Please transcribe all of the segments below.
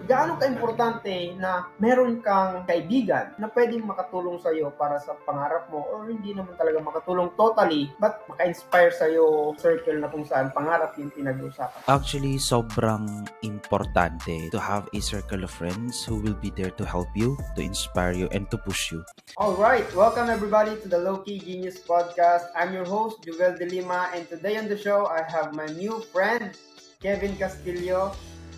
gaano ka-importante na meron kang kaibigan na pwedeng makatulong sa'yo para sa pangarap mo or hindi naman talaga makatulong totally but maka-inspire sa'yo circle na kung saan pangarap yung pinag-uusapan? Actually, sobrang importante to have a circle of friends who will be there to help you, to inspire you, and to push you. Alright, welcome everybody to the Low-Key Genius Podcast. I'm your host, Juvel De Lima, and today on the show, I have my new friend, Kevin Castillo.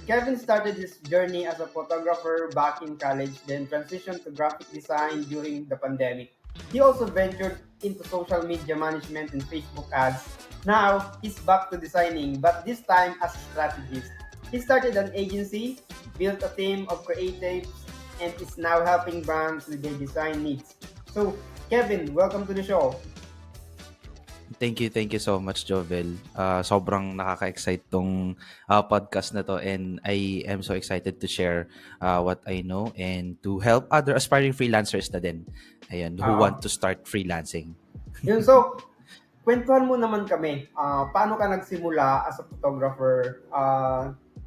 Kevin started his journey as a photographer back in college, then transitioned to graphic design during the pandemic. He also ventured into social media management and Facebook ads. Now, he's back to designing, but this time as a strategist. He started an agency, built a team of creatives, and is now helping brands with their design needs. So, Kevin, welcome to the show. Thank you so much, Jovel. Sobrang nakaka-excite tong podcast na to, and I am so excited to share what I know and to help other aspiring freelancers na din. Ayan, who want to start freelancing. Yun, so, kwentuhan mo naman kami, paano ka nagsimula as a photographer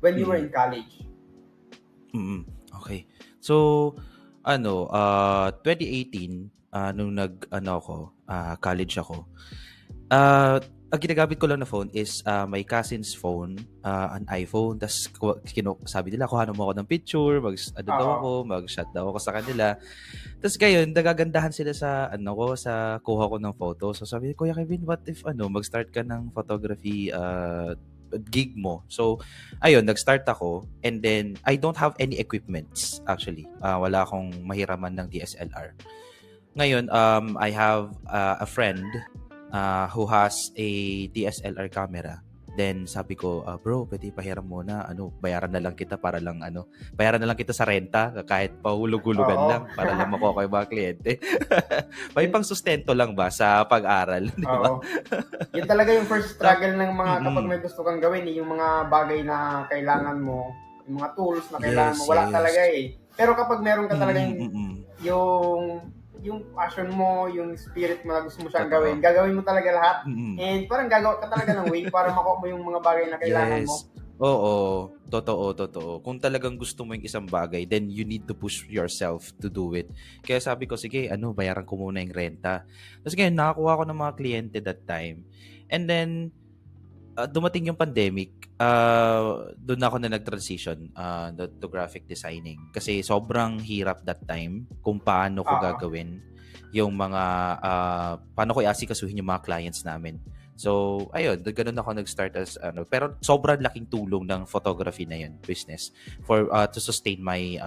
when you were in college? Okay. So, 2018, nung college ako, ang ginagamit ko lang na phone is my cousin's phone, an iPhone. Tapos sabi nila, kuhanan mo ako ng picture, mag-shot daw ako sa kanila. Tapos ngayon, nagagandahan sila sa sa kuha ko ng photo. So sabi ko, Kuya Kevin, what if mag-start ka ng photography gig mo? So ayun, nag-start ako, and then I don't have any equipments actually. Wala akong mahiraman ng DSLR. Ngayon, I have a friend who has a DSLR camera. Then sabi ko, bro, pwede pahiram muna, bayaran na lang kita bayaran na lang kita sa renta, kahit pahulog-hulugan lang, para lang makuha ko yung mga kliyente. May pang sustento lang ba sa pag-aral, di ba? Yun talaga yung first struggle ng mga kapag may gusto kang gawin, yung mga bagay na kailangan mo, yung mga tools na kailangan mo, wala talaga eh. Pero kapag meron ka talaga yung passion mo, yung spirit mo na gusto mo siyang gawin, gagawin mo talaga lahat. And parang gagawa ka talaga ng way para makuha mo yung mga bagay na kailangan mo. Oo, totoo. Kung talagang gusto mo yung isang bagay, then you need to push yourself to do it. Kaya sabi ko, sige, bayaran ko muna yung renta. Tapos ngayon, nakakuha ko ng mga kliyente that time. And then, dumating yung pandemic, doon ako na nag-transition to graphic designing. Kasi sobrang hirap that time kung paano ko gagawin yung mga, paano ko i-asikasuhin yung mga clients namin. So, ayun, ganun ako nag-start as, pero sobrang laking tulong ng photography na yun, business, for to sustain my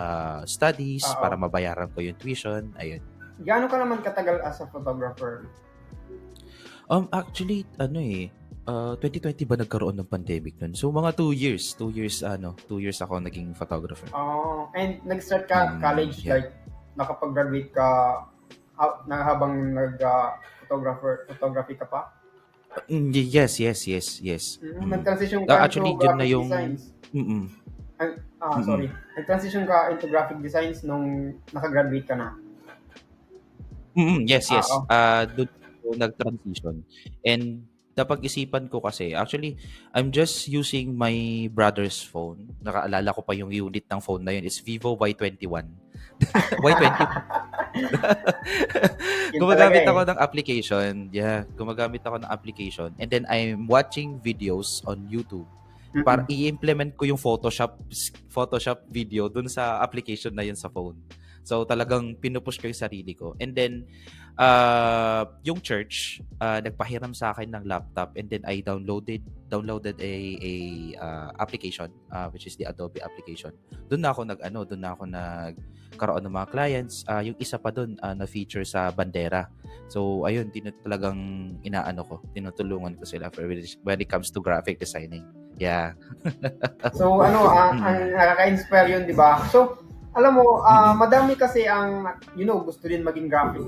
studies, para mabayaran ko yung tuition, ayun. Gaano ka naman katagal as a photographer? Actually, 2020 ba nagkaroon ng pandemic nun? So, mga 2 years. 2 years ako naging photographer. And nag-start ka college, like, nakapag-graduate ka habang nag-photography ka pa? Yes. Nag-transition ka Actually, into yun na graphic yung... designs? Sorry. Nag-transition ka into graphic designs nung nakagraduate ka na? Yes. Doon ako nag-transition. And napag-isipan ko kasi, actually, I'm just using my brother's phone. Nakaalala ko pa yung unit ng phone na yun. It's Vivo Y21. Y21. Gumagamit ako ng application. Yeah, gumagamit ako ng application. And then I'm watching videos on YouTube para i-implement ko yung Photoshop video dun sa application na yun sa phone. So talagang pinupush ko yung sarili ko. And then yung church nagpahiram sa akin ng laptop, and then I downloaded a application which is the Adobe application. Doon na ako nagkaroon ng mga clients. Yung isa pa doon na feature sa bandera. So ayun, talagang tinutulungan ko sila when it comes to graphic designing. Yeah. So ang nakaka-inspire yun, di ba? So alam mo, madami kasi ang, gusto din maging graphic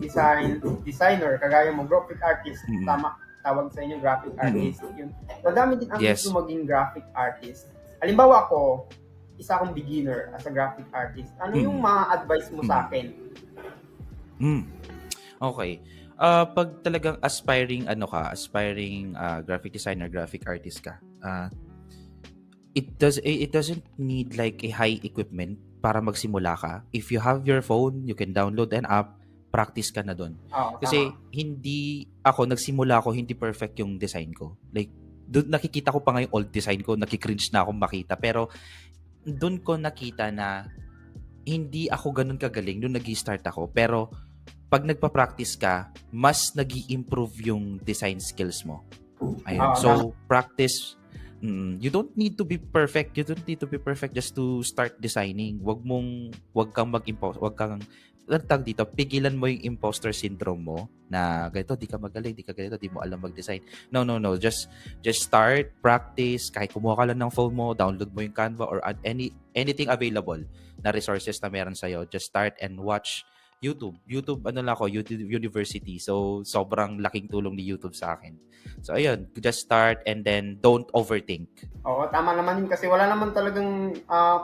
designer, kagaya mo, graphic artist, tama, tawag sa inyo, graphic artist. Yun. Madami din ang gusto maging graphic artist. Halimbawa ako, isa akong beginner as a graphic artist. Ano yung ma-advise mo sa akin? Okay. Pag talagang aspiring graphic designer, graphic artist ka, it doesn't need like a high equipment para magsimula ka. If you have your phone, you can download an app, practice ka na doon. Oo, tama. Kasi nagsimula ako, hindi perfect yung design ko. Like, doon nakikita ko pa nga yung old design ko, nakikringe na akong makita. Pero, doon ko nakita na hindi ako ganun kagaling nung nag-start ako. Pero, pag nagpa-practice ka, mas nag-i-improve yung design skills mo. Ayun. Oo, tama. So, practice. You don't need to be perfect. You don't need to be perfect just to start designing. Wag kang tag dito, pigilan mo yung imposter syndrome mo na ganito, di ka magaling, di ka ganito, di mo alam mag-design. No, no, no. Just start, practice. Kahit kumuha ka lang ng phone mo, download mo yung Canva or anything available na resources na meron sa'yo. Just start and watch YouTube. YouTube University. So, sobrang laking tulong ni YouTube sa akin. So, ayun, just start and then don't overthink. Oo, tama naman yun kasi wala naman talagang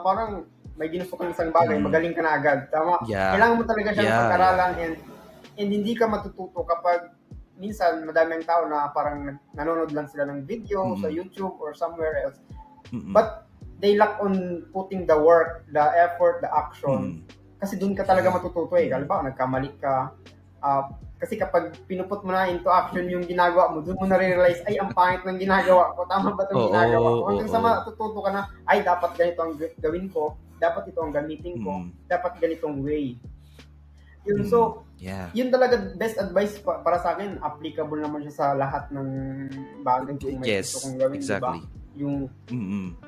parang may ginusto kang isang bagay, Mm. magaling ka na agad. Tama. Yeah. Kailangan mo talaga siyang Yeah, pag-aralan and hindi ka matututo kapag minsan madaming tao na parang nanonood lang sila ng video sa YouTube or somewhere else. Mm-mm. But they lack on putting the work, the effort, the action. Kasi doon ka talaga matututo eh. Halimbawa, nagkamali ka. Kasi kapag pinuput mo na into action yung ginagawa mo, doon mo na-realize, ay, ang pangit ng ginagawa ko. Tama ba itong ginagawa ko? Hanggang sa matututo ka na, ay, dapat ganito ang gawin ko. Dapat ito ang gamitin ko. Dapat ganitong way. Yun, so, yun talaga best advice para sa akin. Applicable naman siya sa lahat ng bagay kung may gusto kong gawin, exactly. diba? Yung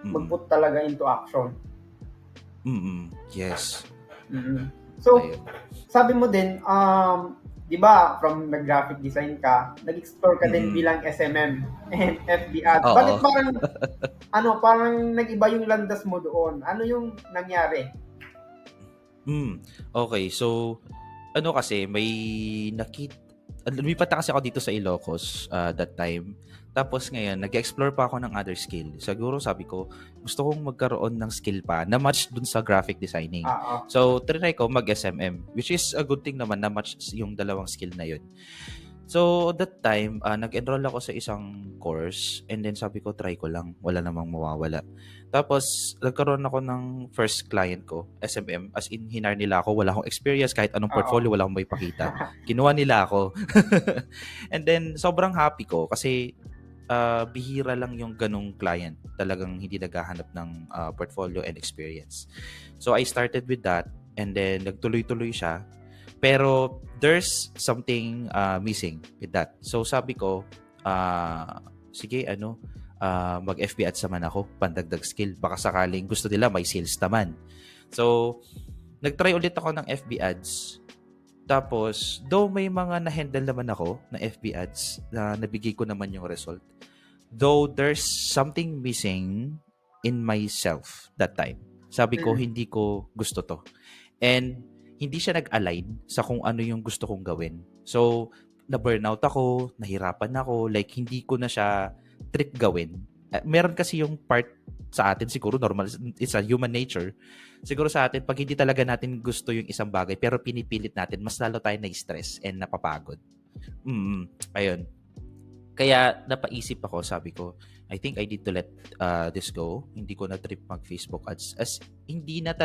mag-put talaga into action. Yes. So, sabi mo din, di ba, from nag-graphic design ka, nag-explore ka din bilang SMM and FB ads. Bakit parang nag-iba yung landas mo doon? Ano yung nangyari? Okay, so, kasi, lumipat na kasi ako dito sa Ilocos that time. Tapos ngayon, nag-explore pa ako ng other skill. Siguro sabi ko, gusto kong magkaroon ng skill pa na match dun sa graphic designing. So, trinay ko mag-SMM, which is a good thing naman na match yung dalawang skill na yun. So, that time, nag-enroll ako sa isang course and then sabi ko, try ko lang. Wala namang mawawala. Tapos, nagkaroon ako ng first client ko, SMM. As in, hinar nila ako. Wala akong experience. Kahit anong portfolio, wala akong may pakita. Kinuha nila ako. And then, sobrang happy ko kasi bihira lang yung ganong client. Talagang hindi naghahanap ng portfolio and experience. So, I started with that and then nagtuloy-tuloy siya. Pero there's something missing with that. So, sabi ko, sige, mag-FB ads naman ako, pandagdag skill. Baka sakaling gusto nila may sales naman. So, nag-try ulit ako ng FB ads. Tapos, though may mga na-handle naman ako na FB ads na nabigay ko naman yung result, though there's something missing in myself that time. Sabi ko, hindi ko gusto to. And hindi siya nag-align sa kung ano yung gusto kong gawin. So, na-burnout ako, nahirapan ako, like hindi ko na siya trip gawin. Meron kasi yung part sa atin, siguro normal, it's a human nature. Siguro sa atin, pag hindi talaga natin gusto yung isang bagay, pero pinipilit natin, mas lalo tayo na-stress and napapagod. Ayun. Kaya napaisip ako, sabi ko, I think I need to let this go. Hindi ko na trip mag-Facebook ads. As hindi na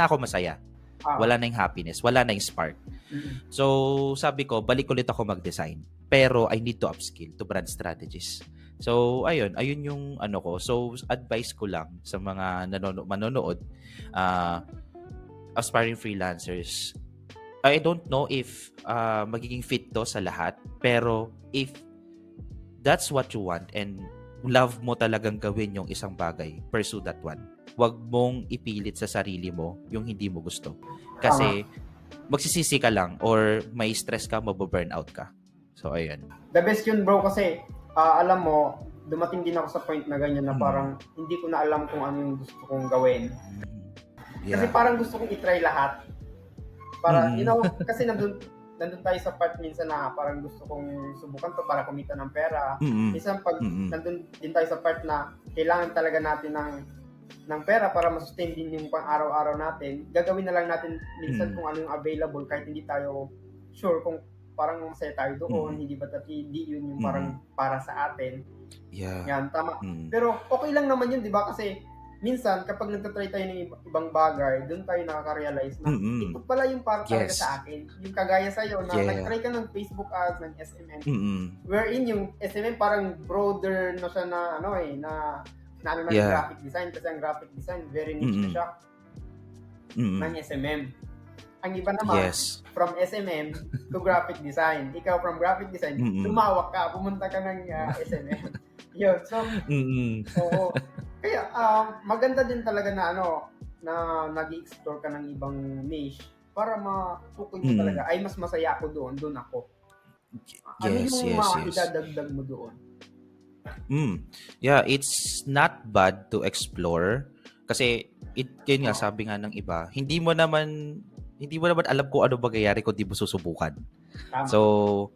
ako masaya. Wala na yung happiness, wala na yung spark. So, sabi ko, balik ulit ako mag-design. Pero I need to upskill to brand strategies. So, ayun yung ko. So, advice ko lang sa mga manonood, aspiring freelancers. I don't know if magiging fit to sa lahat, pero if that's what you want and love mo talagang gawin yung isang bagay, pursue that one. Huwag mong ipilit sa sarili mo yung hindi mo gusto. Kasi magsisisi ka lang or may stress ka, mababurnout ka. So, ayun. The best yun, bro, kasi alam mo, dumating din ako sa point na ganyan na parang hindi ko na alam kung ano yung gusto kong gawin. Kasi parang gusto kong itry lahat. Para, kasi nandun tayo sa part minsan na parang gusto kong subukan to para kumita ng pera. Minsan pag nandun din tayo sa part na kailangan talaga natin ng pera para masustain din yung pang-araw-araw natin, gagawin na lang natin minsan kung ano yung available kahit hindi tayo sure kung parang masaya tayo doon, Mm. hindi yun yung Mm. parang para sa atin. Yeah. Yan, tama. Mm. Pero okay lang naman yun, di ba? Kasi minsan, kapag nagtatry tayo ng ibang bagay, doon tayo nakaka-realize na Mm. ito pala yung para talaga Yes. sa akin. Yung kagaya sa'yo, na Yeah. nag-try ka ng Facebook ads, ng SMM, Mm. wherein yung SMM parang broader na siya na ano na ano ng Yeah. graphic design, kasi ang graphic design very niche na Mm. siya Mm. ng SMM. Ang iba naman, Yes. from SMM to graphic design. Ikaw from graphic design, Mm. lumawak ka, pumunta ka ng SMM. Yun. So, Mm. oo. Kaya maganda din talaga na na nag-explore ka ng ibang niche para matukoy mo talaga, ay mas masaya ako doon ako. Ano Yes, yung yes, yes. idadagdag mo doon? Yeah, it's not bad to explore kasi yun nga, sabi nga ng iba, hindi mo naman alam kung ano mangyayari kung di mo susubukan. Tama. So,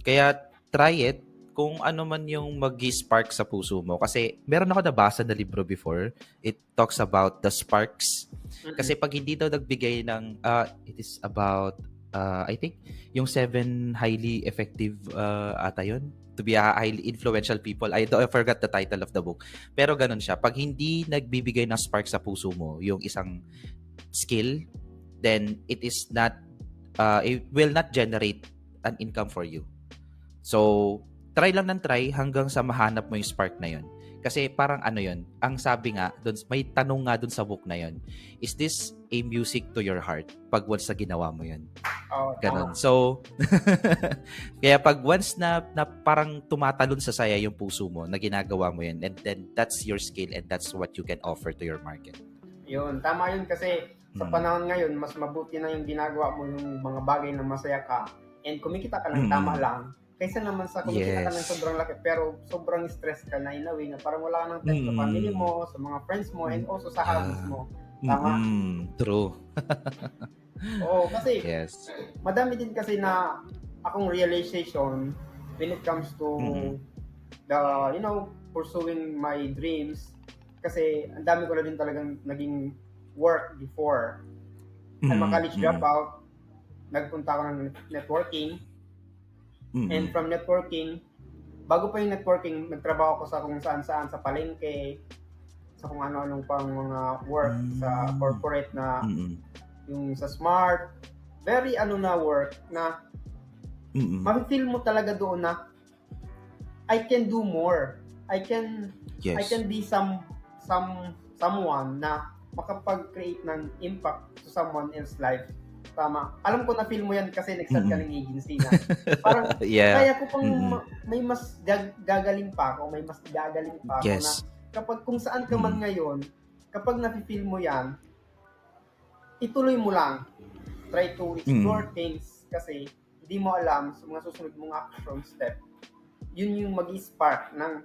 kaya try it kung ano man yung mag-spark sa puso mo. Kasi meron ako nabasa na libro before. It talks about the sparks. Kasi pag hindi daw nagbigay ng, it is about, I think, yung 7 highly effective ata yun, to be a highly influential people. I forgot the title of the book. Pero ganun siya. Pag hindi nagbibigay ng spark sa puso mo, yung isang skill, then it will not generate an income for you. So, try lang ng try hanggang sa mahanap mo yung spark na yun. Kasi parang yun, ang sabi nga, may tanong nga dun sa book na yun, is this a music to your heart pag once na ginawa mo yun? Ganon. So, kaya pag once na parang tumatalon sa saya yung puso mo, na ginagawa mo yun, and then that's your skill and that's what you can offer to your market. Yun, tama yun kasi sa panahon ngayon, mas mabuti na yung ginagawa mo yung mga bagay na masaya ka and kumikita ka ng tama lang kaysa naman sa kumikita ka ng sobrang laki pero sobrang stress ka na in a way na parang wala ka ng time sa family mo, sa mga friends mo, and also sa hobbies mo. Tama? True. Oo, kasi yes. madami din kasi na akong realization when it comes to the, pursuing my dreams. Kasi ang dami ko na din talagang naging work before. I'm a college dropout. Nagpunta ako ng networking. And from networking, bago pa yung networking, nagtrabaho ako sa kung saan-saan, sa palengke, sa kung ano-anong pang mga work sa corporate na yung sa Smart. Very na work na ma-feel mo talaga doon na I can do more. I can be someone na makapag-create ng impact to someone else's life. Tama. Alam ko na feel mo yan kasi nag-start ka ng agency na. Parang kaya ko pang may mas gagaling pa ako, yes. na kapag kung saan ka man ngayon, kapag na-feel mo yan, ituloy mo lang. Try to explore things kasi hindi mo alam sa mga susunod mong action step. Yun yung mag-spark ng,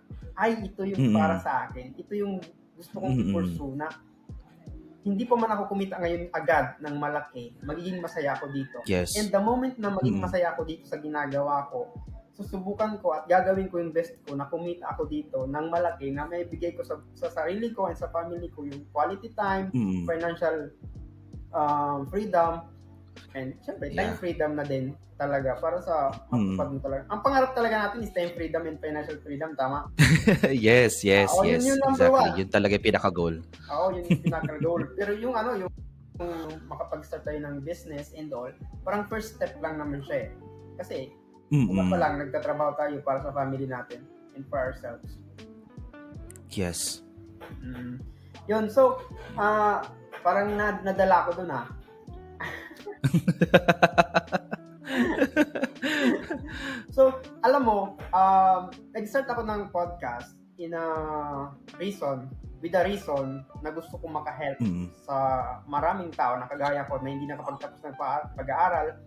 ito yung para sa akin. Ito yung gusto kong i-pursue na hindi pa man ako kumita ngayon agad ng malaki, magiging masaya ako dito. Yes. And the moment na maging masaya ako dito sa ginagawa ko, susubukan ko at gagawin ko yung best ko na kumita ako dito ng malaki na may bigay ko sa sarili ko and sa family ko yung quality time, financial freedom, and syempre time freedom na din talaga para sa matupad mo talaga. Ang pangarap talaga natin is time freedom and financial freedom, tama? yes. Yun Exactly. one. Yun talaga yung pinaka-goal. Yun yung pinaka-goal. Pero yung yung makapag-start tayo ng business and all, parang first step lang naman siya eh. Kasi, una pa lang, nagtatrabaho tayo para sa family natin and for ourselves. Yes. Yun, so, parang nadala ko dun So, alam mo, nag-start ako ng podcast with a reason na gusto kong makahelp sa maraming tao na kagaya ko na hindi nakapagtapos ng pag-aaral.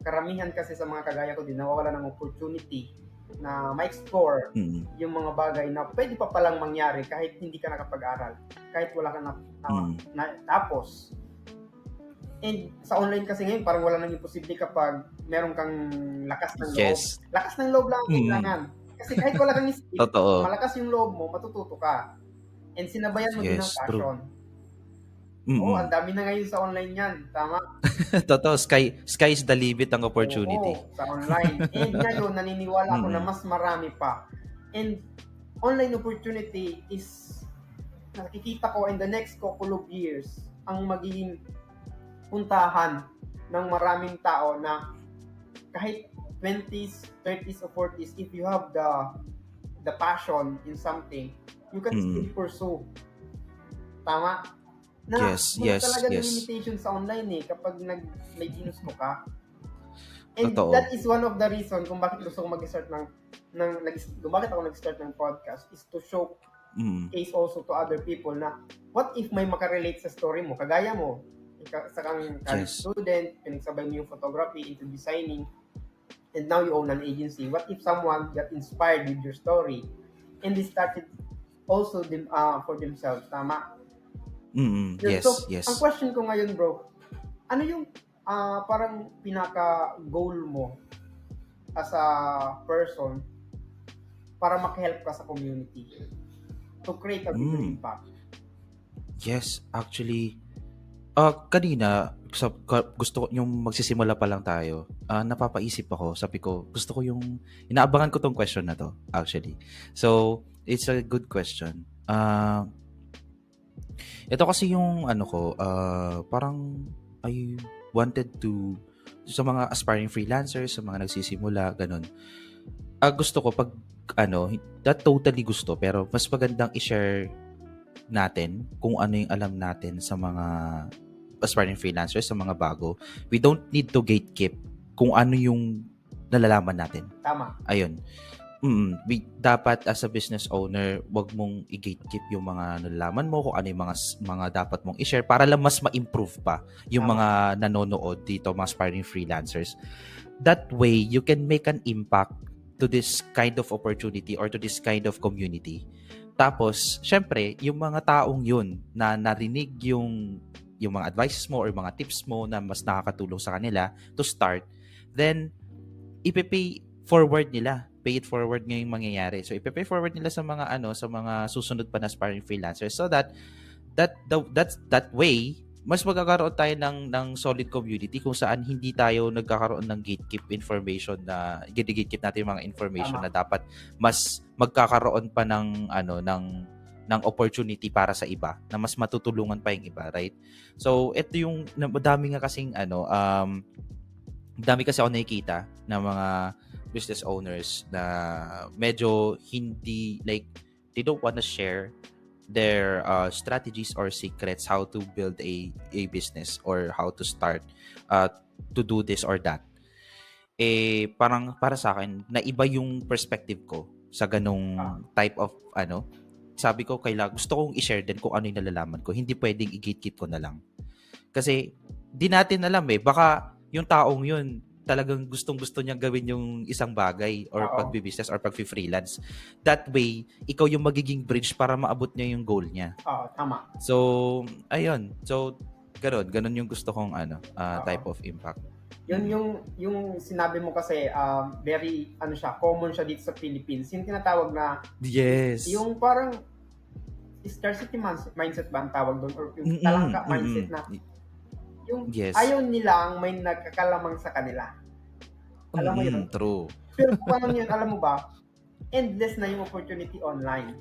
Karamihan kasi sa mga kagaya ko din nawawala ng opportunity na ma-explore yung mga bagay na pwede pa palang mangyari kahit hindi ka nakapag-aral, kahit wala ka na tapos. And sa online kasi ngayon, parang wala nang imposible kapag meron kang lakas ng loob. Yes. Lakas ng loob lang ang kailangan. Kasi kahit wala kang skill, malakas yung loob mo, matututo ka. And sinabayan mo din ng passion. Oo, Mm. ang dami na ngayon sa online yan. Tama? Totoo, sky is the limit ang opportunity. Oo, sa online. And ngayon, naniniwala ako na Mm. mas marami pa. And online opportunity is, nakikita ko in the next couple of years, ang magiging puntahan ng maraming tao na kahit 20s, 30s, or 40s, if you have the passion in something, you can still Mm. pursue. Tama? Na Yes, wala yes, talagang yes. limitation sa online kapag may ginusto ka. And Totoo. that is one of the reason kung bakit gusto ko mag-start bakit ako nag-start ng podcast is to show Mm. case also to other people na what if may makarelate sa story mo, kagaya mo, sa kang college Yes. student, pinagsabay mo yung photography into designing, and now you own an agency. What if someone got inspired with your story and they started also for themselves, tama? Mm. Yun. Yes, So, ang yes. question ko ngayon, bro, ano yung parang pinaka-goal mo as a person para makahelp ka sa community to create a bigger impact? Yes, actually, kanina gusto ko yung magsisimula pa lang tayo. Napapaisip ako, sabi ko, gusto ko yung inaabangan ko tong question na to actually. So, it's a good question. Ito kasi yung ano ko, parang I wanted to sa mga aspiring freelancers, sa mga nagsisimula, ganun. Gusto ko pag not totally gusto, pero mas magandang i-share natin kung ano yung alam natin sa mga aspiring freelancers, sa mga bago. We don't need to gatekeep kung ano yung nalalaman natin. Tama. Ayun. Dapat as a business owner, wag mong i-gatekeep yung mga nalalaman mo, kung ano yung mga dapat mong i-share para lang mas ma-improve pa yung Tama. mga nanonood dito, mga aspiring freelancers. That way, you can make an impact to this kind of opportunity or to this kind of community. Tapos, syempre, yung mga taong yun na narinig yung mga advices mo or mga tips mo na mas nakakatulong sa kanila to start, then ipipay forward nila. Pay it forward ngayong mangyayari. So, ipipay forward nila sa mga sa mga susunod pa na aspiring freelancers so that way mas magkakaroon tayo ng solid community kung saan hindi tayo nagkakaroon ng gatekeep information na gatekeep natin yung mga information Tama. na dapat mas magkakaroon pa ng ng opportunity para sa iba na mas matutulungan pa yung iba, right? So ito yung madami nga kasing dami kasi ako nakikita na mga business owners na medyo hindi they don't wanna share their strategies or secrets how to build a business or how to start to do this or that. Parang para sa akin, naiba yung perspective ko sa ganong type of sabi ko gusto kong i-share din kung ano yung nalalaman ko. Hindi pwedeng i-gatekeep ko na lang. Kasi di natin alam baka yung taong yun talagang gustong-gusto niyang gawin yung isang bagay or pagbi-business or pag-freelance. That way, ikaw yung magiging bridge para maabot niya yung goal niya. Tama. So, ayun. So, ganun yung gusto kong type of impact. Yun yung sinabi mo kasi very common siya dito sa Philippines. Yung tinatawag na yes. Yung parang scarcity mindset ba ang tawag doon or yung talangka mindset na yung ayaw nilang may nagkakalamang sa kanila. Alam mo yun? True. Pero kung yun, alam mo ba, endless na yung opportunity online.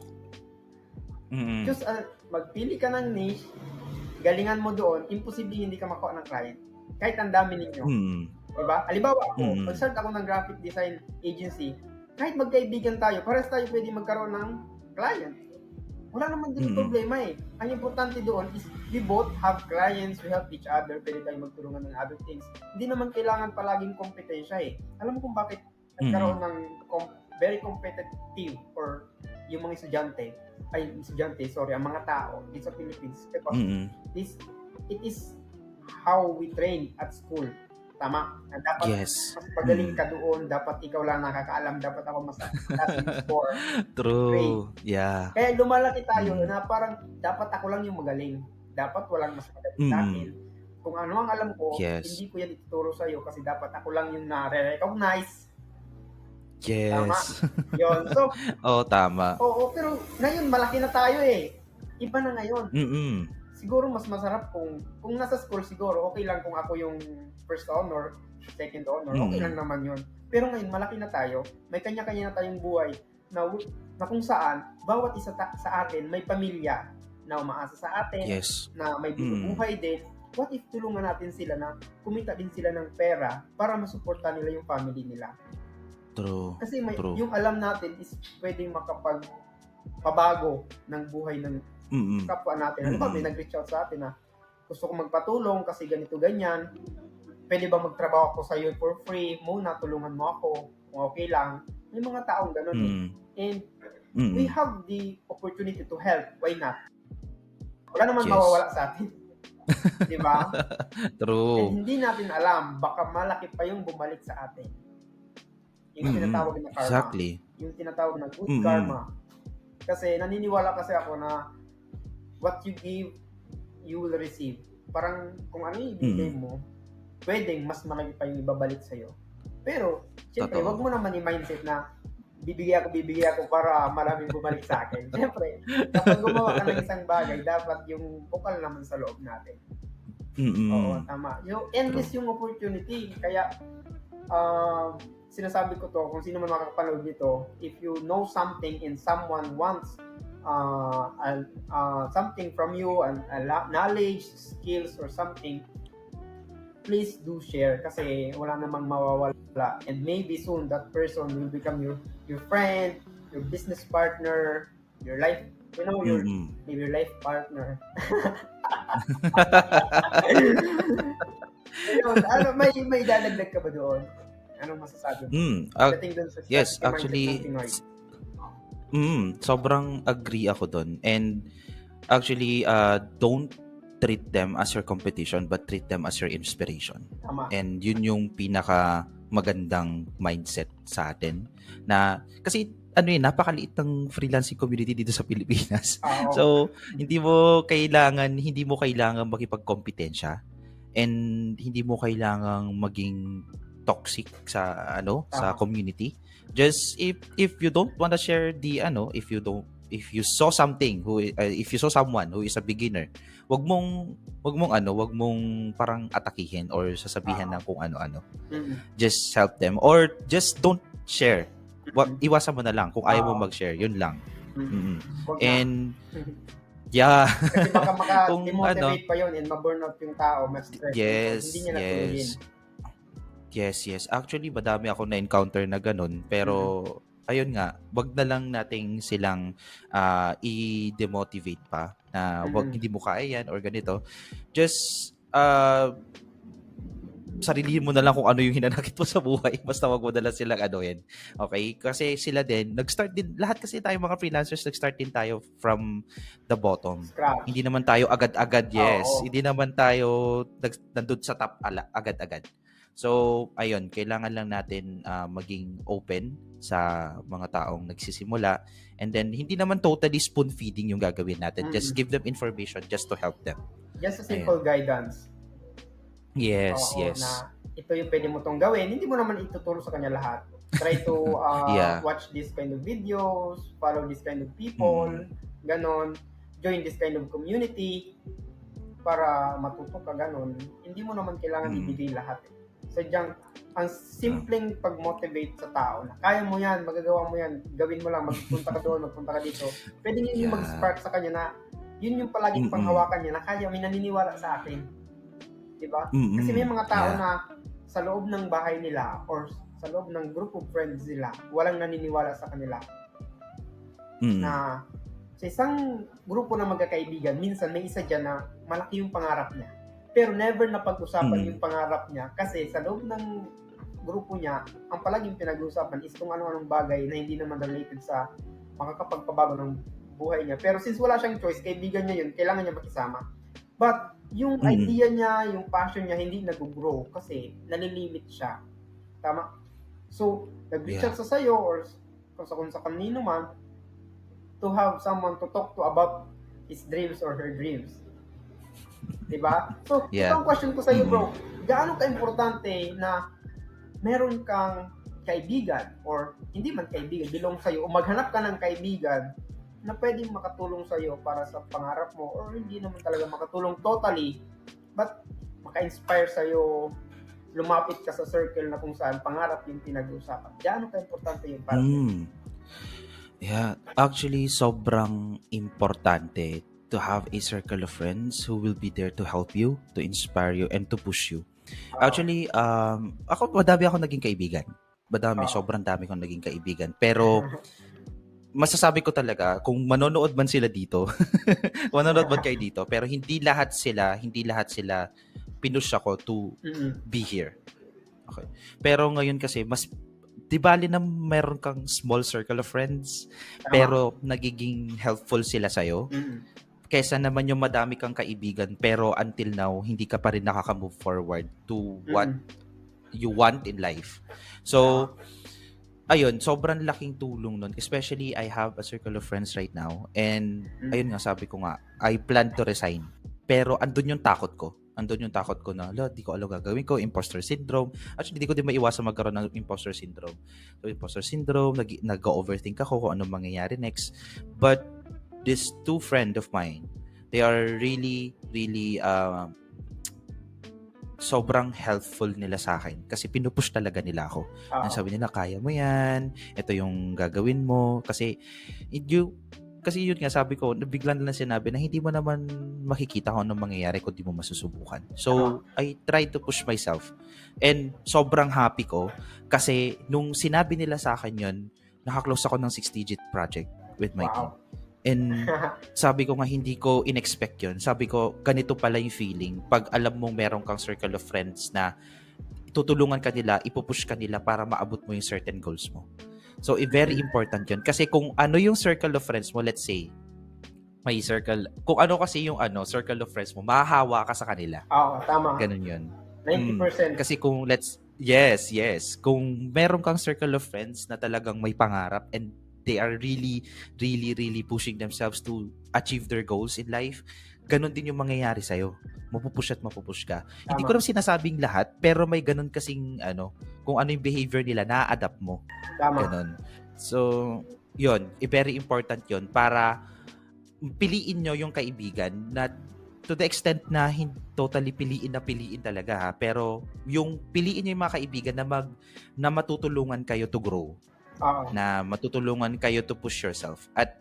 Just magpili ka ng niche, galingan mo doon, imposible hindi ka makuha ng client. Kahit ang dami ninyo. Diba? Halimbawa ako, mag-start ako ng graphic design agency, kahit magkaibigan tayo, parehas tayo pwede magkaroon ng client. Wala naman din problema Ang importante doon is we both have clients, we help each other, pwede tayo magtulungan ng other things. Hindi naman kailangan palaging kompetensya Alam mo kung bakit nagkaroon ng very competitive or yung mga ang mga tao dito sa Philippines. It is how we train at school. Tama. Dapat mas pagaling ka doon. Dapat ikaw lang nakakaalam. Dapat ako mas score. True. Grade. Yeah. Kaya lumalaki tayo na parang dapat ako lang yung magaling. Dapat walang mas magaling sa akin. Kung ano ang alam ko, hindi ko yan ituturo sa'yo kasi dapat ako lang yung na-recognize. Yes. Tama. Yun. So, tama. Oo, pero ngayon malaki na tayo Iba na ngayon. siguro mas masarap kung nasa school siguro, okay lang kung ako yung first honor, second honor, okay lang naman yun. Pero ngayon, malaki na tayo, may kanya-kanya na tayong buhay na kung saan, bawat isa sa atin may pamilya na umaasa sa atin, Yes. na may buhay din. What if tulungan natin sila na kumita din sila ng pera para masuporta nila yung family nila? True. Kasi True. yung alam natin is pwedeng makapagpabago ng buhay ng kapwa natin. Ano ba, may nag-reach out sa atin na gusto ko magpatulong kasi ganito ganyan. Pwede ba magtrabaho ako sa iyo for free? Muna, tulungan mo ako. Kung okay lang. May mga taong ganun. And we have the opportunity to help. Why not? Wala naman mawawala sa atin. Di ba? True. And hindi natin alam, baka malaki pa yung bumalik sa atin. Yung tinatawag na karma. Exactly. Yung tinatawag na good karma. Kasi naniniwala kasi ako na what you give, you will receive. Parang kung ano yung ibigay mo, pwedeng mas malaki pa yung ibabalik sa'yo. Pero, siyempre, wag mo naman i-mindset na bibigay ako para maraming bumalik sa akin. Siyempre, kapag gumawa ka ng isang bagay, dapat yung bukal naman sa loob natin. Oo, tama. Yung endless yung opportunity. Kaya, sinasabi ko to, kung sino man makakapanood nito, if you know something and someone wants something from you, knowledge, skills, or something, please do share kasi wala namang mawawala. And maybe soon that person will become your friend, your business partner, your life, maybe your life partner. Ayun, may dadagdag ka ba doon? Anong masasabi mo? Yes, actually, sobrang agree ako doon. And actually, don't treat them as your competition but treat them as your inspiration. Tama. And yun yung pinaka magandang mindset sa atin na kasi napakaliit ng freelancing community dito sa Pilipinas. So, hindi mo kailangan makipagkompetensya and hindi mo kailangang maging toxic sa sa community. Just if you don't want to share if you saw someone who is a beginner, wag mong parang atakihin or sasabihan ng kung ano-ano. Just help them or just don't share. Iwasan mo na lang kung ayaw mo mag-share, yun lang. And yeah. Kasi baka maka-demotivate pa yun and ma-burnout yung tao, ma-stress. Hindi niya natuloyin. Yes. Actually, madami ako na-encounter na ganun. Pero, ayun nga, wag na lang nating silang i-demotivate pa na wag hindi mo kaya yan or ganito. Just, sarilihin mo na lang kung ano yung hinanakit mo sa buhay. Basta wag mo na lang silang yan. Okay? Kasi sila din, nag-start din, lahat kasi tayo mga freelancers, nag-start din tayo from the bottom. Scratch. Hindi naman tayo agad-agad, yes. Hindi naman tayo nandun sa top agad-agad. So, ayun, kailangan lang natin maging open sa mga taong nagsisimula. And then, hindi naman totally spoon-feeding yung gagawin natin. Just give them information just to help them. Just a simple guidance. Yes. Na ito yung pwede mo tong gawin. Hindi mo naman ituturo sa kanya lahat. Try to watch this kind of videos, follow this kind of people, ganon. Join this kind of community para matuto ka ganon. Hindi mo naman kailangan ibigay lahat. Sadyang, ang simpleng pag-motivate sa tao na kaya mo yan, magagawa mo yan, gawin mo lang, magpunta ka doon, magpunta ka dito. Pwede yun yung mag-spark sa kanya na yun yung palaging panghawakan niya na kaya, may naniniwala sa akin. Diba? Kasi may mga tao na sa loob ng bahay nila or sa loob ng group of friends nila, walang naniniwala sa kanila. Na sa isang grupo ng magkakaibigan, minsan may isa dyan na malaki yung pangarap niya. Pero never na pag-usapan yung pangarap niya kasi sa loob ng grupo niya, ang palaging pinag-uusapan is kung ano-anong bagay na hindi naman related sa makakapagpabago ng buhay niya. Pero since wala siyang choice, kaibigan niya yun, kailangan niya makisama. But yung idea niya, yung passion niya, hindi nag-grow kasi nalilimit siya. Tama? So, nag-reach out sa sayo or kung sa kanino man to have someone to talk to about his dreams or her dreams. Diba? So, ito ang question ko sa iyo, bro. Gaano ka-importante na meron kang kaibigan or hindi man kaibigan, belong sa'yo o maghanap ka ng kaibigan na pwedeng makatulong sa'yo para sa pangarap mo, or hindi naman talaga makatulong totally, but maka-inspire sa'yo, lumapit ka sa circle na kung saan pangarap yung pinag-uusapan. Gaano ka-importante yung para sa'yo? Yeah, actually, sobrang importante to have a circle of friends who will be there to help you, to inspire you, and to push you. Actually, madami ako naging kaibigan. Sobrang dami kong naging kaibigan. Pero, masasabi ko talaga, kung manonood man sila dito, manonood man kayo dito, pero hindi lahat sila pinush ako to be here. Okay. Pero ngayon kasi, di bali na meron kang small circle of friends, pero nagiging helpful sila sa'yo. Kesa naman yung madami kang kaibigan, pero until now, hindi ka pa rin nakaka-move forward to what you want in life. So, ayun, sobrang laking tulong nun. Especially, I have a circle of friends right now. And, ayun nga, sabi ko nga, I plan to resign. Pero, andun yung takot ko. Na, di ko alam gagawin ko, imposter syndrome. Actually, di ko din maiwasan magkaroon ng imposter syndrome. So, imposter syndrome, nag-overthink ako kung anong mangyayari next. But, these two friends of mine, they are really, really, sobrang helpful nila sa akin kasi pinupush talaga nila ako. Sabi nila, kaya mo yan, ito yung gagawin mo. Kasi yun nga, sabi ko, biglang lang sinabi na hindi mo naman makikita kung anong mangyayari kung di mo masusubukan. So, I try to push myself. And sobrang happy ko kasi nung sinabi nila sa akin yun, nakaklose ako ng 6-digit project with my team. And sabi ko nga, hindi ko in-expect yun. Sabi ko, ganito pala yung feeling pag alam mong meron kang circle of friends na tutulungan ka nila, ipupush ka nila para maabot mo yung certain goals mo. So, very important yun. Kasi kung ano yung circle of friends mo, let's say, may circle, kung ano kasi yung circle of friends mo, mahahawa ka sa kanila. Tama. Ganun yun. 90%. Kasi kung yes. Kung meron kang circle of friends na talagang may pangarap and they are really, really, really pushing themselves to achieve their goals in life, ganun din yung mangyayari sa'yo. Mapupush ka. Tama. Hindi ko naman sinasabing lahat, pero may ganun kasing, kung ano yung behavior nila, na-adapt mo. Tama. Ganun. So, yun, very important yun para piliin nyo yung kaibigan na to the extent na hindi totally piliin talaga ha, pero yung piliin nyo yung mga kaibigan na matutulungan kayo to grow. Na matutulungan kayo to push yourself at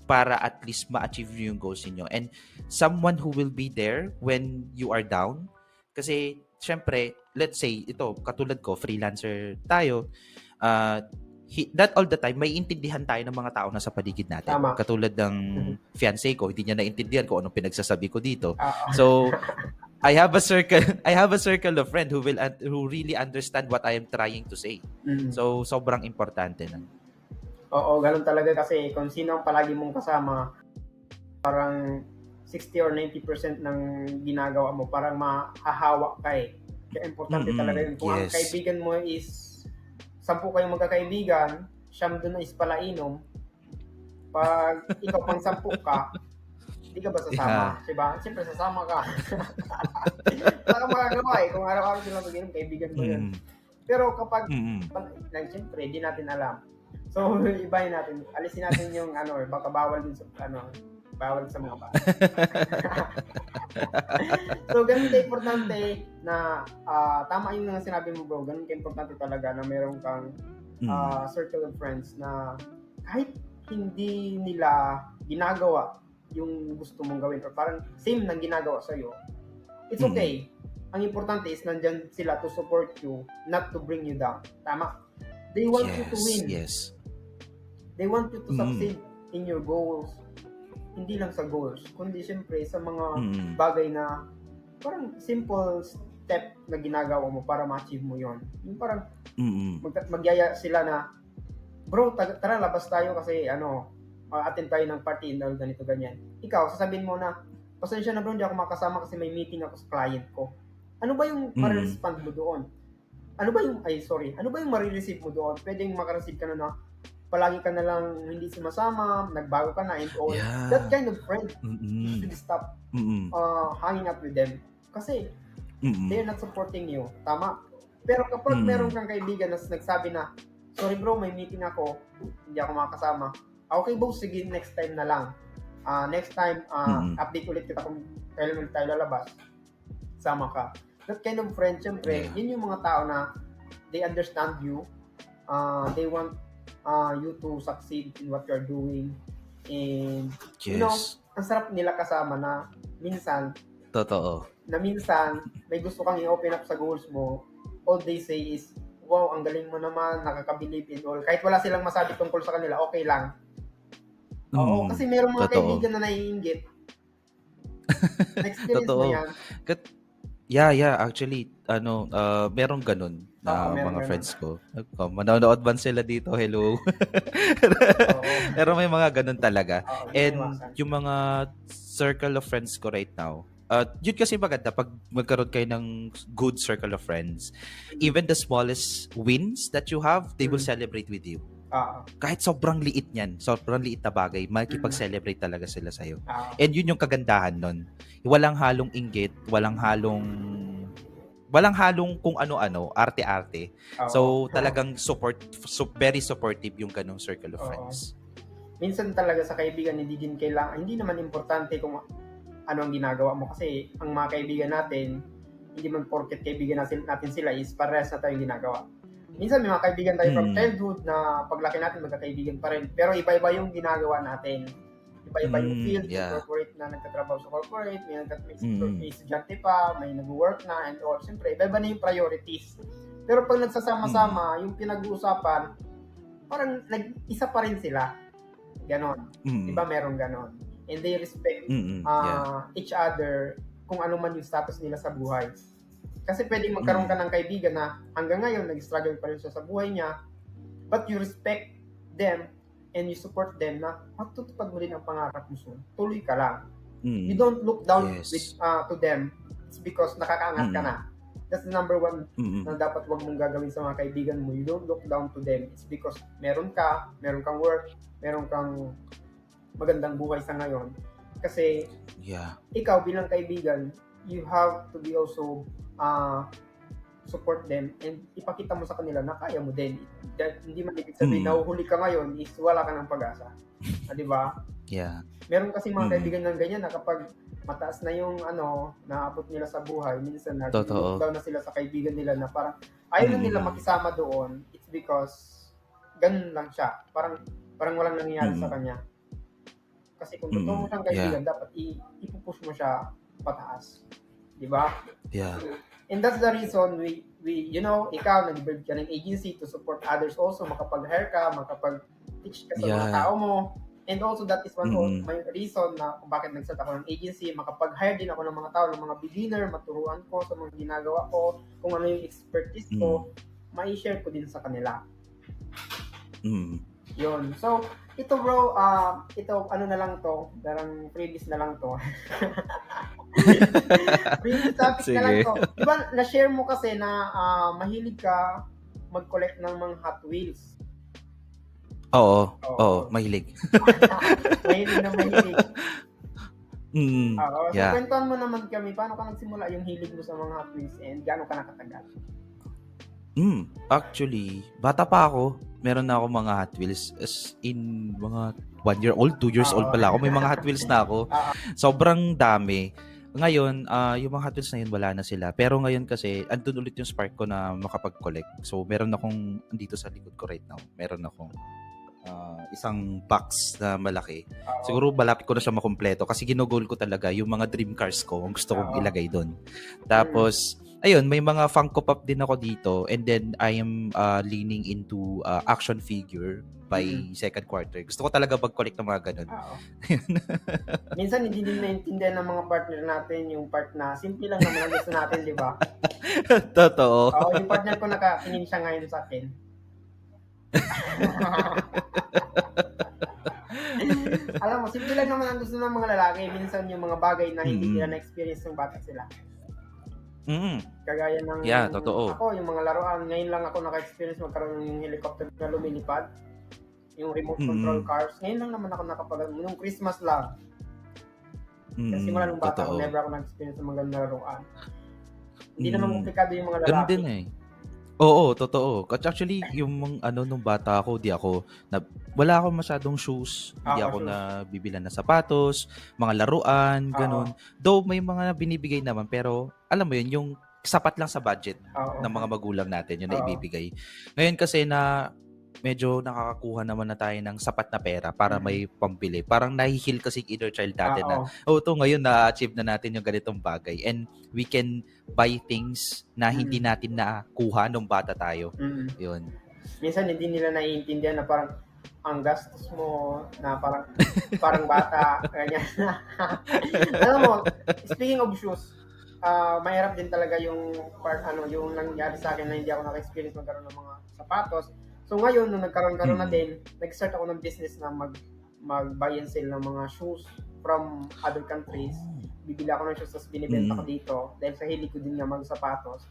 para at least ma-achieve nyo yung goals niyo. And someone who will be there when you are down. Kasi, syempre, let's say, ito, katulad ko, freelancer tayo, not all the time, may intindihan tayo ng mga tao na sa paligid natin. Tama. Katulad ng fiancé ko, hindi niya naintindihan kung anong pinagsasabi ko dito. So, I have a circle of friends who really understand what I am trying to say. So, sobrang importante nun. Oo, ganun talaga kasi kung sino ang palagi mong kasama, parang 60 or 90% ng ginagawa mo, parang mahahawa ka eh. Kaya importante talaga yun. Kung ang kaibigan mo is 10 kayong magkakaibigan, siyam doon is palainom, pag ikaw pang 10 ka, hindi ka ba sasama? Diba? Siyempre sasama ka. Wala kang magagawa eh. Kung araw-araw sila mag-inom, kaibigan mo yun. Pero kapag, siyempre, hindi natin alam. So, ibahin natin. Alisin natin yung baka bawal din sa, bawal sa mga bata. So, ganun ka-importante na, tama yung sinabi mo bro, ganun ka-importante talaga na meron kang circle of friends na kahit hindi nila ginagawa yung gusto mong gawin or parang same ng ginagawa sa'yo, it's okay. Ang importante is nandyan sila to support you, not to bring you down. Tama? They want you to win. Yes. They want you to succeed in your goals. Hindi lang sa goals, kundi siyempre sa mga bagay na parang simple step na ginagawa mo para ma-achieve mo yon. Yung parang magyaya sila na, bro, tara labas tayo kasi attend tayo ng party na ganito ganyan. Ikaw, sasabihin mo na, pasensya na bro, hindi ako makasama kasi may meeting ako sa client ko. Ano ba yung ma-respond mo doon? Ano ba yung ma-receive mo doon? Pwedeng makareceive ka na palagi ka na lang hindi sumasama, nagbago ka na and all. Yeah. That kind of friend, you should stop hanging out with them. Kasi they're not supporting you. Tama? Pero kapag meron kang kaibigan na nagsabi na, sorry bro, may meeting ako, hindi ako makakasama. Okay, boss, sige, next time na lang. Next time, update ulit kita kung kailan ulit tayo lalabas. Sama ka. That kind of friend, syempre, yun yung mga tao na they understand you. They want you to succeed in what you're doing. And, you know, Yes. ang sarap nila kasama na minsan, Totoo. may gusto kang i-open up sa goals mo. All they say is, wow, ang galing mo naman, nakaka-believe in all. Kahit wala silang masabi tungkol sa kanila, okay lang. Oo, kasi merong mga Totoo. kaibigan na naiinggit. Na-experience mo Totoo. yan? Yeah, actually, merong ganun na Meron mga ganun. friends ko. Manonood man sila dito, hello. Oo. Pero may mga ganun talaga. Oo, hindi And maiwasan. yung mga circle of friends ko right now, yun kasi maganda pag magkaroon kayo ng good circle of friends. Even the smallest wins that you have, they will celebrate with you. Kahit sobrang liit niyan, sobrang liit na bagay, makikipag-celebrate talaga sila sa'yo. And yun yung kagandahan nun. Walang halong inggit, walang halong kung ano-ano, arte-arte. So, talagang very supportive yung ganong circle of friends. Minsan talaga sa kaibigan, hindi naman importante kung ano ang ginagawa mo kasi ang mga kaibigan natin, hindi man porket kaibigan natin sila is parehas na tayong ginagawa. Minsan may mga kaibigan tayo from childhood na paglaki natin magkakaibigan pa rin. Pero iba-iba yung ginagawa natin. Iba-iba yung field, yung corporate na nagtatrabaho sa corporate, may estudyante pa, may nag-work na and all. Siyempre, iba-iba na yung priorities. Pero pag nagsasama-sama, yung pinag-uusapan, parang nag-isa pa rin sila. Ganon. Diba meron ganon? And they respect each other kung ano man yung status nila sa buhay. Kasi pwedeng magkaroon ka ng kaibigan na hanggang ngayon nag-struggle pa rin siya sa buhay niya, but you respect them and you support them na matutupad mo rin ang pangarap mo soon. Tuloy ka lang. You don't look down to them. It's because nakakaangat ka na. That's the number one na dapat wag mong gagawin sa mga kaibigan mo. You don't look down to them. It's because meron kang work, meron kang magandang buhay sa ngayon. Kasi ikaw bilang kaibigan, you have to be also support them and ipakita mo sa kanila na kaya mo din. Hindi man ibig sabihin na uhuli ka ngayon is wala ka ng pag-asa. Di ba? Yeah. Meron kasi mga kaibigan ng ganyan na kapag mataas na yung naabot nila sa buhay, minsan nag-look down na sila sa kaibigan nila na parang ayaw na nila makisama doon. It's because ganun lang siya. Parang walang nangyayari sa kanya. Kasi kung totoo mo siyang kaibigan, dapat ipupush mo siya pataas. Di ba? Yeah. And that's the reason we ikaw, nag-build ka ng agency to support others also, makapag-hire ka, makapag-teach ka sa mga tao mo. And also, that is one of my reason na kung bakit nag-start ako ng agency, makapag-hire din ako ng mga tao, ng mga beginner, maturuan ko sa mga ginagawa ko, kung ano yung expertise ko, mai-share ko din sa kanila. Yun. So, ito bro, ano na lang to, darang previous na lang to. Previous topic na lang to. Diba, na-share mo kasi na mahilig ka mag-collect ng mga Hot Wheels. Oo, mahilig. Mahilig. So, Yeah. kwentuhan mo naman kami, paano ka nagsimula yung hilig mo sa mga Hot Wheels and gaano ka nakatagal? Actually, bata pa ako, meron na ako mga Hot Wheels. As in, mga 1 year old, 2 years old pala ako. May mga Hot Wheels na ako. Sobrang dami. Ngayon, yung mga Hot Wheels na yun, wala na sila. Pero ngayon kasi, andun ulit yung spark ko na makapag-collect. So, meron akong, dito sa likod ko right now, meron akong isang box na malaki. Siguro malapit ko na siya makumpleto kasi ginugol ko talaga yung mga dream cars ko, ang gusto kong ilagay doon. Tapos, ayun, may mga Funko Pop din ako dito, and then I am leaning into action figure by second quarter. Gusto ko talaga mag-collect ng mga ganun. Minsan hindi din naintindihan ng mga partner natin yung part na simple lang naman ang gusto natin, di ba? Totoo. Yung partner ko nakatingin siya ngayon sa akin. Alam mo, simple lang naman ang gusto ng mga lalaki. Minsan yung mga bagay na hindi nila na-experience ng bata sila. Kagaya ng totoo. ako, yung mga laruan. Ngayon lang ako naka-experience magkaroon ng helicopter na lumilipad. Yung remote control cars. Ngayon lang naman ako nung Christmas lang. Kasi mula nung bata ako, never ako nag-experience ng mga laruan. Hindi naman komplikado yung mga lalaki. Ganun din eh. Oo, totoo. Actually, nung bata ako, wala akong masyadong shoes, hindi Ako, ako shoes. nabibilhan ng sapatos, mga laruan, Oo. ganun. Though may mga binibigay naman, pero alam mo yun, yung sapat lang sa budget Oo. ng mga magulang natin, yun na Oo. ibibigay. Ngayon kasi na medyo nakakakuha naman na tayo ng sapat na pera para Mm. may pambili. Parang nahihil kasi yung inner child natin na, Oo. ngayon na-achieve na natin yung ganitong bagay. And we can buy things na hindi Mm. natin nakuha nung bata tayo. Mm. Yun. Minsan hindi nila naiintindihan na parang ang gastos mo na parang bata, ganyan. Alam mo, speaking of shoes, mahirap din talaga yung yung nangyari sa akin na hindi ako naka-experience magkaroon ng mga sapatos. So ngayon, nung nagkaroon na din, nag-start ako ng business na mag-buy and sell ng mga shoes from other countries. Bibili ako ng shoes, tapos binibenta ko dito dahil sa hilig ko din nga mag-sapatos.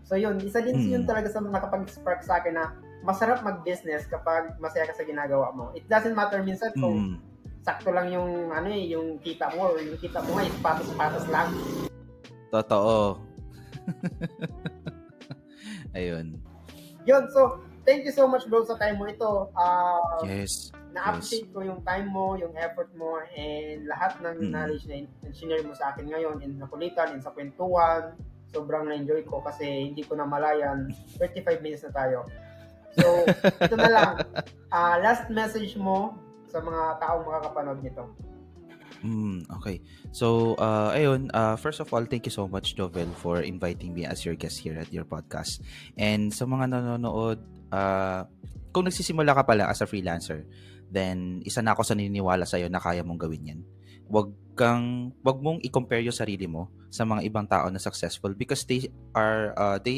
So yun, isa din yun talaga sa nakapag-spark sa akin na masarap mag-business kapag masaya ka sa ginagawa mo. It doesn't matter minsan kung sakto lang yung yung kita mo, or yung kita mo ay patos-patos lang. Totoo. Ayun. Yun, so thank you so much bro sa time mo ito. Yes. Na-appreciate ko yung time mo, yung effort mo, and lahat ng knowledge na share mo sa akin ngayon, in nakulitan, in sa kwentuhan. Sobrang na-enjoy ko kasi hindi ko na malayan. 35 minutes na tayo. So, ito na lang. Last message mo sa mga taong makakapanood nito. Okay. So, ayun, first of all, thank you so much, Jovel, for inviting me as your guest here at your podcast. And sa mga nanonood, kung nagsisimula ka pala as a freelancer, then isa na ako sa naniniwala sa'yo na kaya mong gawin yan. Wag mong i-compare yung sarili mo sa mga ibang tao na successful because they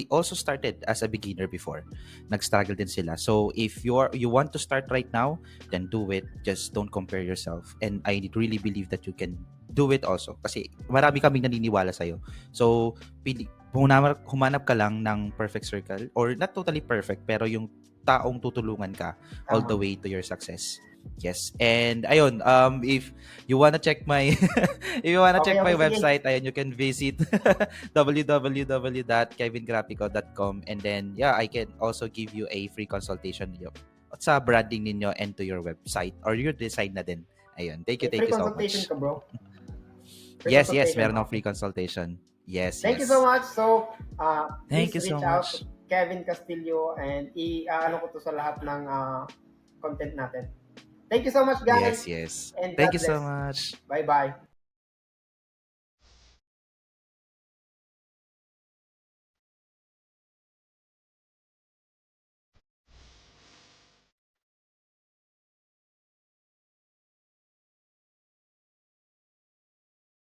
also started as a beginner before. Nag-struggle din sila. So if you want to start right now, then do it. Just don't compare yourself. And I really believe that you can do it also kasi marami kaming naniniwala sa'yo. So humanap ka lang ng perfect circle, or not totally perfect, pero yung taong tutulungan ka all the way to your success. Yes. And ayun, if you wanna check my my website, ayun, you can visit www.kevingrafico.com, and then I can also give you a free consultation sa branding ninyo and to your website or your design na din. Ayun. Thank you so much. Free consultation ka, bro? Yes, meron ng free consultation. Yes. Thank you so much. So, thank you please so reach out much. to Kevin Castillo, and ko to sa lahat ng content natin. Thank you so much, guys. Yes. And thank God you so bless. much. Bye-bye.